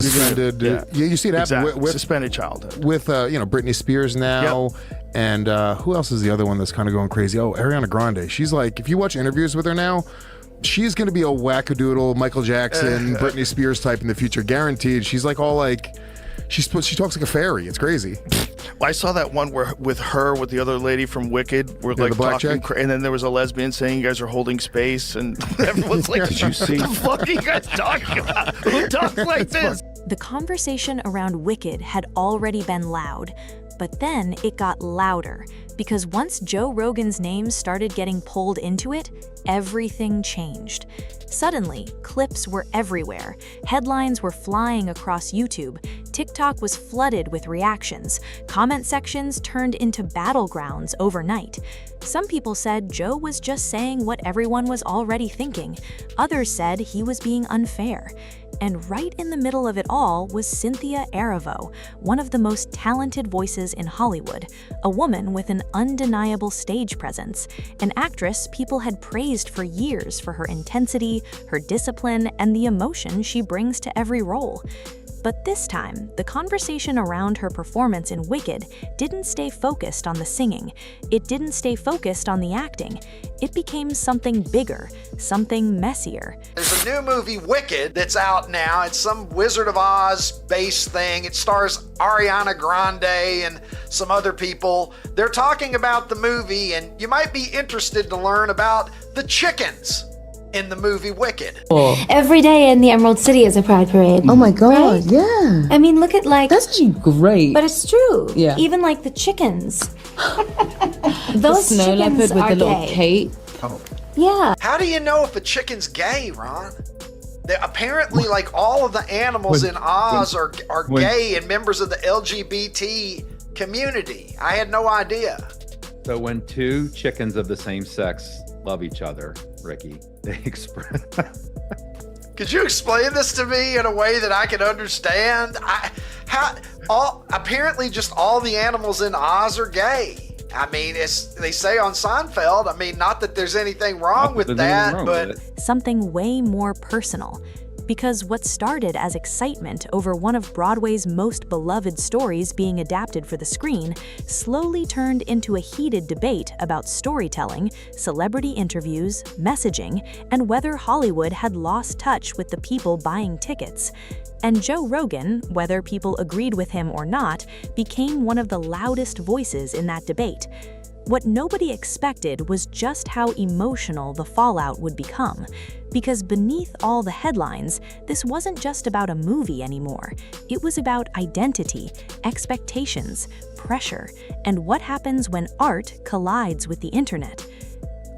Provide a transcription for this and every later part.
Suspended. Yeah, you see it happen exactly. with Suspended childhood. with Britney Spears now. Yep. And who else is the other one that's kind of going crazy? Oh, Ariana Grande. She's like, if you watch interviews with her now, she's going to be a wackadoodle Michael Jackson, Britney Spears type in the future, guaranteed. She's like all like, she talks like a fairy. It's crazy. Well, I saw that one where with the other lady from Wicked, we're like the black talking, chick? and then there was a lesbian saying you guys are holding space, and everyone's like, "Did you see? What the fuck are you guys talking about? Who talks like this?" The conversation around Wicked had already been loud, but then it got louder because once Joe Rogan's name started getting pulled into it, everything changed. Suddenly, clips were everywhere, headlines were flying across YouTube, TikTok was flooded with reactions, comment sections turned into battlegrounds overnight. Some people said Joe was just saying what everyone was already thinking. Others said he was being unfair. And right in the middle of it all was Cynthia Erivo, one of the most talented voices in Hollywood, a woman with an undeniable stage presence, an actress people had praised for years for her intensity, her discipline, and the emotion she brings to every role. But this time, the conversation around her performance in Wicked didn't stay focused on the singing. It didn't stay focused on the acting. It became something bigger, something messier. There's a new movie, Wicked, that's out now. It's some Wizard of Oz based thing. It stars Ariana Grande and some other people. They're talking about the movie, and you might be interested to learn about the chickens in the movie Wicked. Every day in the Emerald City is a pride parade. Oh my God, Right? yeah. I mean, look at That's actually great. but it's true. Yeah. Even like the chickens. the Those snow chickens leopard with are the little gay. cape. Yeah. How do you know if a chicken's gay, Ron? Apparently, like all of the animals in Oz are gay and members of the LGBT community. I had no idea. So when two chickens of the same sex love each other, Ricky, they express. Could you explain this to me in a way that I can understand? Apparently just all the animals in Oz are gay. I mean, it's, they say on Seinfeld, I mean, not that there's anything wrong with that, but Something way more personal. Because what started as excitement over one of Broadway's most beloved stories being adapted for the screen slowly turned into a heated debate about storytelling, celebrity interviews, messaging, and whether Hollywood had lost touch with the people buying tickets. And Joe Rogan, whether people agreed with him or not, became one of the loudest voices in that debate. What nobody expected was just how emotional the fallout would become. Because beneath all the headlines, this wasn't just about a movie anymore. It was about identity, expectations, pressure, and what happens when art collides with the internet.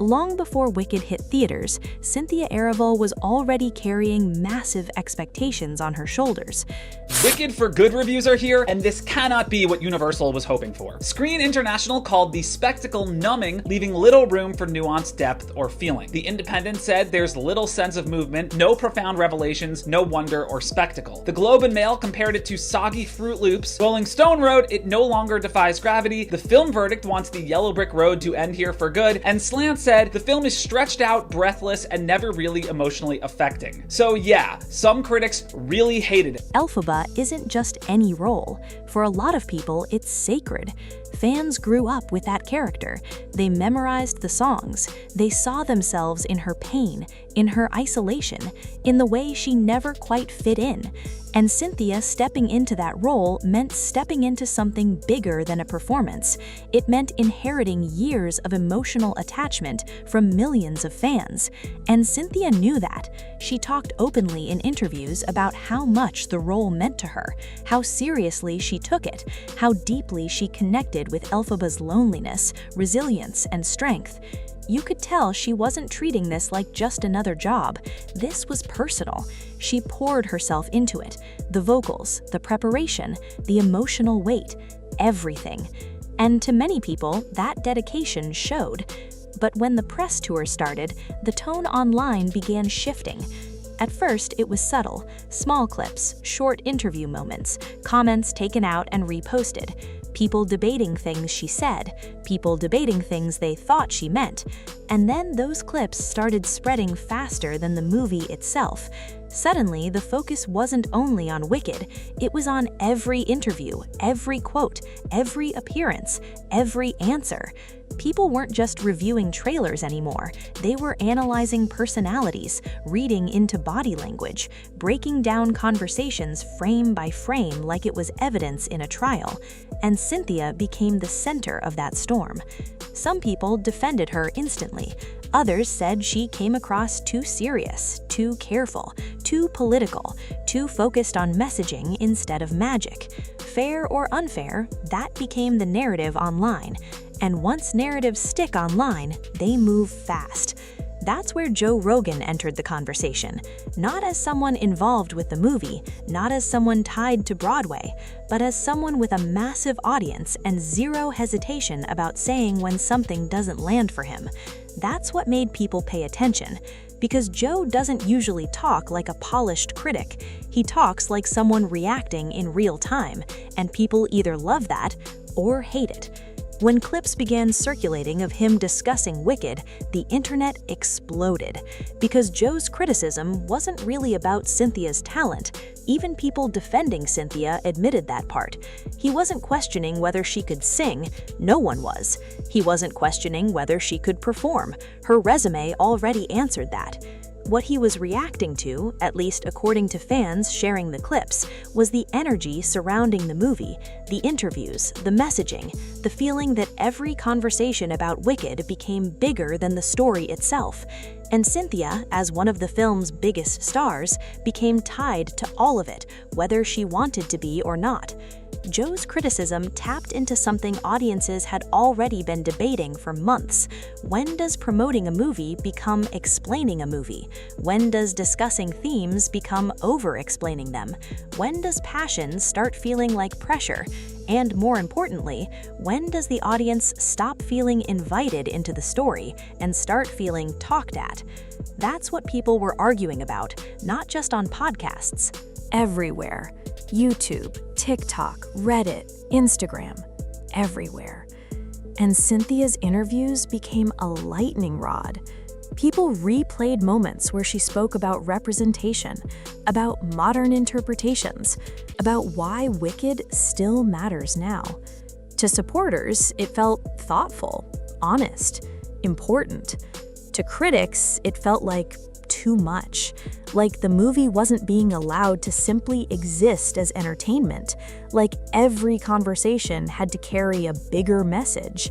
Long before Wicked hit theaters, Cynthia Erivo was already carrying massive expectations on her shoulders. Wicked for Good reviews are here, and this cannot be what Universal was hoping for. Screen International called the spectacle numbing, leaving little room for nuanced depth or feeling. The Independent said there's little sense of movement, no profound revelations, no wonder or spectacle. The Globe and Mail compared it to soggy Fruit Loops. Rolling Stone wrote it no longer defies gravity. The Film Verdict wants the yellow brick road to end here for good, and Slant said the film is stretched out, breathless, and never really emotionally affecting. So yeah, some critics really hated it. Elphaba isn't just any role. For a lot of people, it's sacred. Fans grew up with that character. They memorized the songs. They saw themselves in her pain, in her isolation, in the way she never quite fit in. And Cynthia stepping into that role meant stepping into something bigger than a performance. It meant inheriting years of emotional attachment from millions of fans. And Cynthia knew that. She talked openly in interviews about how much the role meant to her, how seriously she took it, how deeply she connected with Elphaba's loneliness, resilience, and strength. You could tell she wasn't treating this like just another job. This was personal. She poured herself into it. The vocals, the preparation, the emotional weight, everything. And to many people, that dedication showed. But when the press tour started, the tone online began shifting. At first, it was subtle, small clips, short interview moments, comments taken out and reposted. people debating things she said, people debating things they thought she meant. And then those clips started spreading faster than the movie itself. Suddenly, the focus wasn't only on Wicked, it was on every interview, every quote, every appearance, every answer. People weren't just reviewing trailers anymore. They were analyzing personalities, reading into body language, breaking down conversations frame by frame like it was evidence in a trial. And Cynthia became the center of that storm. Some people defended her instantly. Others said she came across too serious, too careful, too political, too focused on messaging instead of magic. Fair or unfair, that became the narrative online. And once narratives stick online, they move fast. That's where Joe Rogan entered the conversation, not as someone involved with the movie, not as someone tied to Broadway, but as someone with a massive audience and zero hesitation about saying when something doesn't land for him. That's what made people pay attention, because Joe doesn't usually talk like a polished critic. He talks like someone reacting in real time, and people either love that or hate it. When clips began circulating of him discussing Wicked, the internet exploded. Because Joe's criticism wasn't really about Cynthia's talent. Even people defending Cynthia admitted that part. He wasn't questioning whether she could sing. No one was. He wasn't questioning whether she could perform. Her resume already answered that. What he was reacting to, at least according to fans sharing the clips, was the energy surrounding the movie, the interviews, the messaging, the feeling that every conversation about Wicked became bigger than the story itself. And Cynthia, as one of the film's biggest stars, became tied to all of it, whether she wanted to be or not. Joe's criticism tapped into something audiences had already been debating for months. When does promoting a movie become explaining a movie? When does discussing themes become over-explaining them? When does passion start feeling like pressure? And more importantly, when does the audience stop feeling invited into the story and start feeling talked at? That's what people were arguing about, not just on podcasts. Everywhere. YouTube, TikTok, Reddit, Instagram, everywhere. And Cynthia's interviews became a lightning rod. People replayed moments where she spoke about representation, about modern interpretations, about why Wicked still matters now. To supporters, it felt thoughtful, honest, important. To critics, it felt like too much, like the movie wasn't being allowed to simply exist as entertainment, like every conversation had to carry a bigger message.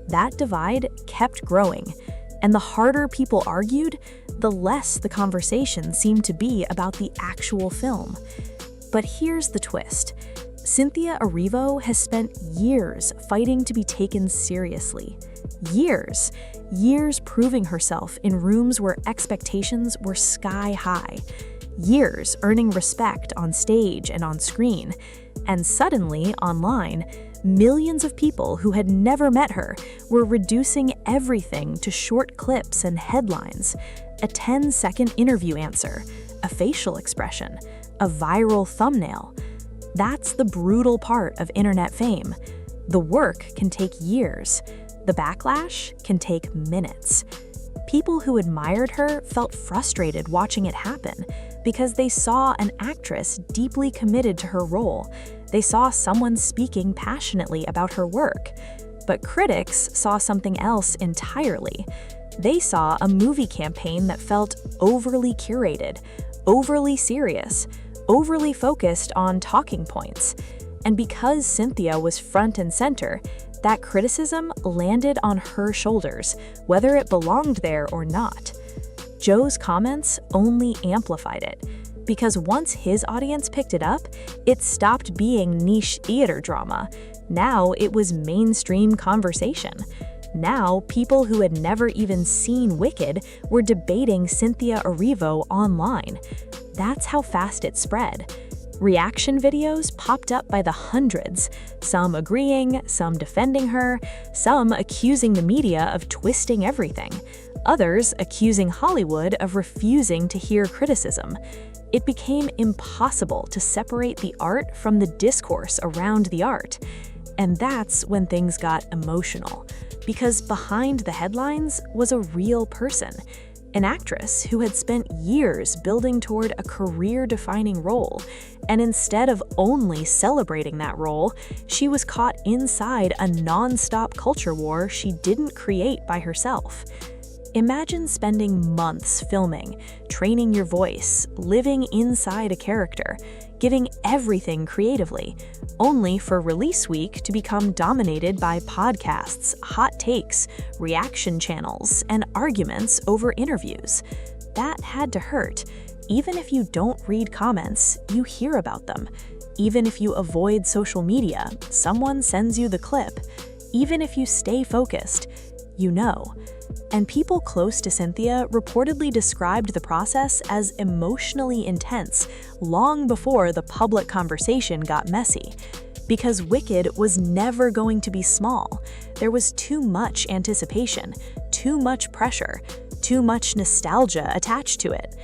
That divide kept growing, and the harder people argued, the less the conversation seemed to be about the actual film. But here's the twist. Cynthia Erivo has spent years fighting to be taken seriously. Years proving herself in rooms where expectations were sky high. Years earning respect on stage and on screen. And suddenly, online, millions of people who had never met her were reducing everything to short clips and headlines. A 10-second interview answer, a facial expression, a viral thumbnail. That's the brutal part of internet fame. The work can take years. The backlash can take minutes. People who admired her felt frustrated watching it happen because they saw an actress deeply committed to her role. They saw someone speaking passionately about her work. But critics saw something else entirely. They saw a movie campaign that felt overly curated, overly serious, overly focused on talking points. And because Cynthia was front and center, that criticism landed on her shoulders, whether it belonged there or not. Joe's comments only amplified it, because once his audience picked it up, it stopped being niche theater drama. Now it was mainstream conversation. Now, people who had never even seen Wicked were debating Cynthia Erivo online. That's how fast it spread. Reaction videos popped up by the hundreds, some agreeing, some defending her, some accusing the media of twisting everything, others accusing Hollywood of refusing to hear criticism. It became impossible to separate the art from the discourse around the art. And that's when things got emotional, because behind the headlines was a real person, an actress who had spent years building toward a career-defining role, and instead of only celebrating that role, she was caught inside a non-stop culture war she didn't create by herself. Imagine spending months filming, training your voice, living inside a character, giving everything creatively, only for release week to become dominated by podcasts, hot takes, reaction channels, and arguments over interviews. That had to hurt. Even if you don't read comments, you hear about them. Even if you avoid social media, someone sends you the clip. Even if you stay focused, you know. And people close to Cynthia reportedly described the process as emotionally intense long before the public conversation got messy. Because Wicked was never going to be small. There was too much anticipation, too much pressure, too much nostalgia attached to it.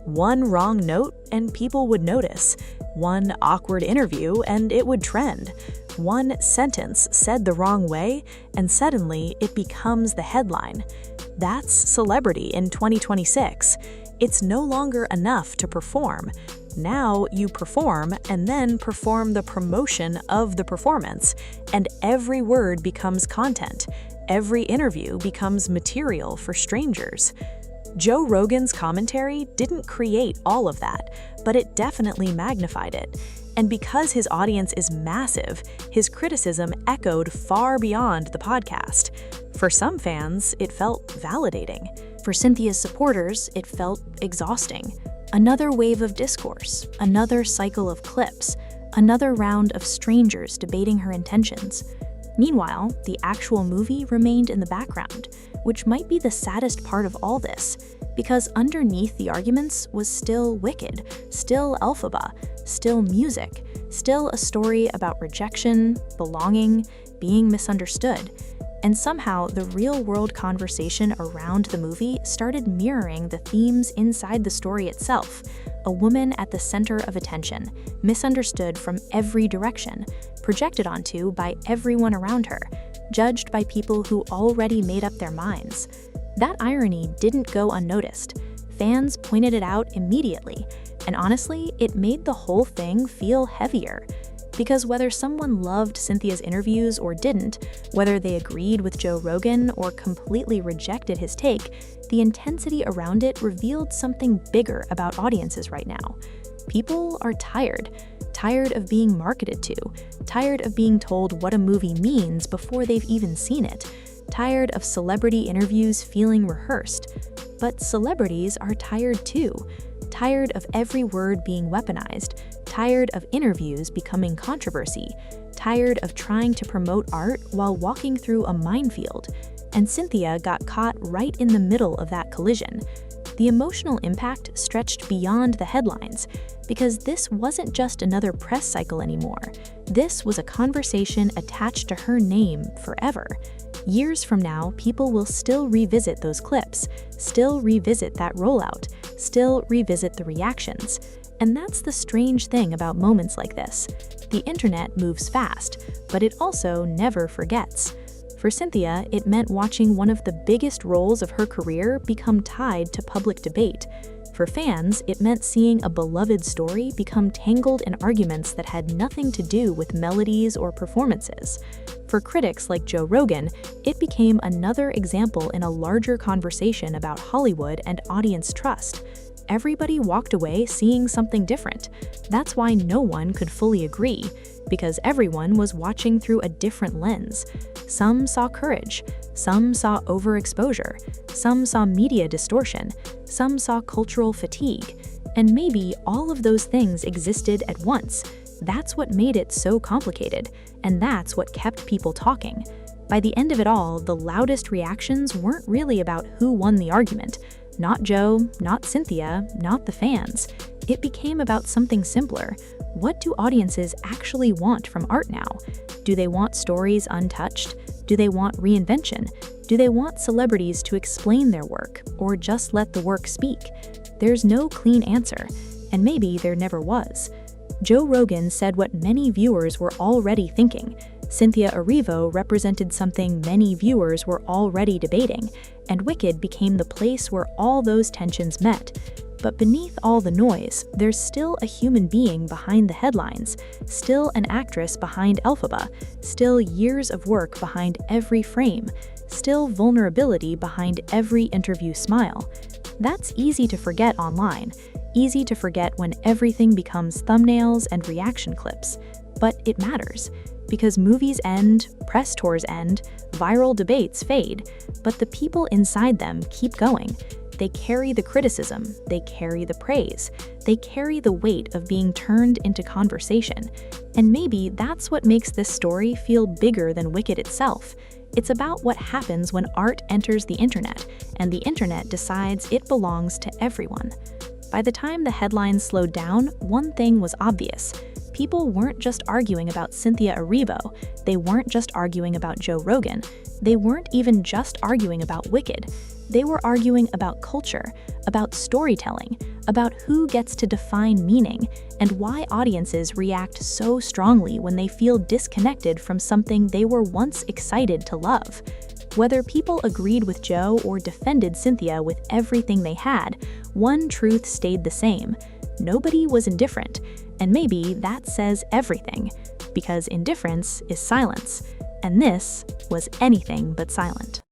One wrong note and people would notice. One awkward interview and it would trend. One sentence said the wrong way and suddenly it becomes the headline. That's celebrity in 2026. It's no longer enough to perform. Now you perform and then perform the promotion of the performance, and every word becomes content. Every interview becomes material for strangers. Joe Rogan's commentary didn't create all of that, but it definitely magnified it. And because his audience is massive, his criticism echoed far beyond the podcast. For some fans, it felt validating. For Cynthia's supporters, it felt exhausting. Another wave of discourse, another cycle of clips, another round of strangers debating her intentions. Meanwhile, the actual movie remained in the background, which might be the saddest part of all this, because underneath the arguments was still Wicked, still Elphaba, still music, still a story about rejection, belonging, being misunderstood. And somehow, the real-world conversation around the movie started mirroring the themes inside the story itself. A woman at the center of attention, misunderstood from every direction, projected onto by everyone around her, judged by people who already made up their minds. That irony didn't go unnoticed. Fans pointed it out immediately, and honestly, it made the whole thing feel heavier. Because whether someone loved Cynthia's interviews or didn't, whether they agreed with Joe Rogan or completely rejected his take, the intensity around it revealed something bigger about audiences right now. People are tired of being marketed to, tired of being told what a movie means before they've even seen it, tired of celebrity interviews feeling rehearsed. But celebrities are tired too, tired of every word being weaponized, tired of interviews becoming controversy, tired of trying to promote art while walking through a minefield. And Cynthia got caught right in the middle of that collision. The emotional impact stretched beyond the headlines, because this wasn't just another press cycle anymore. This was a conversation attached to her name forever. Years from now, people will still revisit those clips, still revisit that rollout, still revisit the reactions. And that's the strange thing about moments like this. The internet moves fast, but it also never forgets. For Cynthia, it meant watching one of the biggest roles of her career become tied to public debate. For fans, it meant seeing a beloved story become tangled in arguments that had nothing to do with melodies or performances. For critics like Joe Rogan, it became another example in a larger conversation about Hollywood and audience trust. Everybody walked away seeing something different. That's why no one could fully agree, because everyone was watching through a different lens. Some saw courage, some saw overexposure, some saw media distortion, some saw cultural fatigue, and maybe all of those things existed at once. That's what made it so complicated, and that's what kept people talking. By the end of it all, the loudest reactions weren't really about who won the argument. Not Joe, not Cynthia, not the fans. It became about something simpler. What do audiences actually want from art now? Do they want stories untouched? Do they want reinvention? Do they want celebrities to explain their work, or just let the work speak? There's no clean answer, and maybe there never was. Joe Rogan said what many viewers were already thinking. Cynthia Erivo represented something many viewers were already debating, and Wicked became the place where all those tensions met. But beneath all the noise, there's still a human being behind the headlines, still an actress behind Elphaba, still years of work behind every frame, still vulnerability behind every interview smile. That's easy to forget online, easy to forget when everything becomes thumbnails and reaction clips. But it matters, because movies end, press tours end, viral debates fade, but the people inside them keep going. They carry the criticism, they carry the praise, they carry the weight of being turned into conversation. And maybe that's what makes this story feel bigger than Wicked itself. It's about what happens when art enters the internet, and the internet decides it belongs to everyone. By the time the headlines slowed down, one thing was obvious. People weren't just arguing about Cynthia Erivo, they weren't just arguing about Joe Rogan, they weren't even just arguing about Wicked. They were arguing about culture, about storytelling, about who gets to define meaning, and why audiences react so strongly when they feel disconnected from something they were once excited to love. Whether people agreed with Joe or defended Cynthia with everything they had, one truth stayed the same. Nobody was indifferent, and maybe that says everything, because indifference is silence, and this was anything but silent.